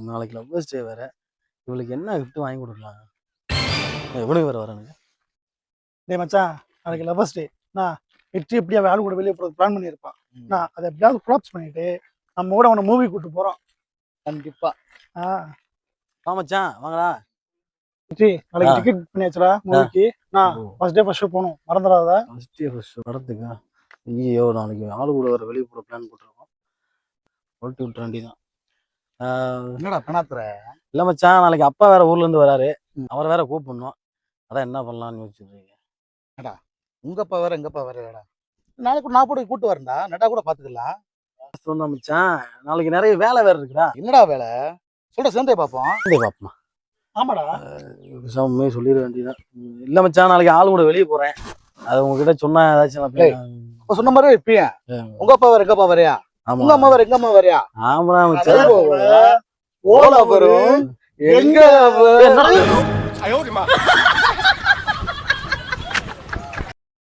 நாளைக்கு lovers day வேற. இவளுக்கு என்ன கிஃப்ட் வாங்கி கொடுக்கலாம்? இவனுக்கு வேற வரனுங்க. டேய் மச்சான், நாளைக்கு லவ்வர்ஸ் டே. நான் வெற்றி எப்படி அவன் ஆளு கூட வெளியே போகிறது பிளான் பண்ணியிருப்பான். நான் அதை எப்படியாவது க்ளோஸ் பண்ணிட்டு நம்ம கூட அவனை மூவி கூட்டு போகிறோம். கண்டிப்பா. மச்சான் வாங்கடா. வெற்றி நாளைக்கு டிக்கெட் பண்ணியாச்சுடா மூவிக்கு. நான் ஃபர்ஸ்ட் டே ஃபர்ஸ்ட் ஷோ போகணும், மறந்துடாத. ஃபர்ஸ்ட் டே ஃபர்ஸ்ட் ஷோ படத்துக்கா? ஐயோ, நாளைக்கு ஆளு கூட வர வெளியே போட பிளான் போட்டுருக்கோம். ஓட்டி விட்டுற வேண்டியதான். என்னடா பெணாத்துற? இல்லை மச்சான், நாளைக்கு அப்பா வேற ஊர்ல இருந்து வராரு. அவரை வேற கூப்பிடணும். அதான் என்ன பண்ணலாம்னு யோசிச்சுருக்கீங்க. உங்கப்பா வேற எங்கப்பா வேறடா. நாளைக்கு நான் கூட கூட்டு வரேன்டா, நட்டா கூட பாத்துக்கலாம். சொன்னா மச்சான், நாளைக்கு நிறைய வேலை வேற இருக்குடா. என்னடா வேலை சொல்ற? சேர்ந்தே பாப்போம். பாப்போம். ஆமாடா, பேசாமே சொல்லிட வேண்டியதான். இல்ல மச்சான், நாளைக்கு ஆளு கூட வெளியே போறேன். அது உங்ககிட்ட சொன்னா ஏதாச்சும் சொன்ன மாதிரி இருப்பியா? உங்க அப்பா வேற எங்கப்பா வரையா? உங்க அம்மா வேற எங்க அம்மா வரையா? ஆமாடா மச்சான். ஓலா வரும் எங்க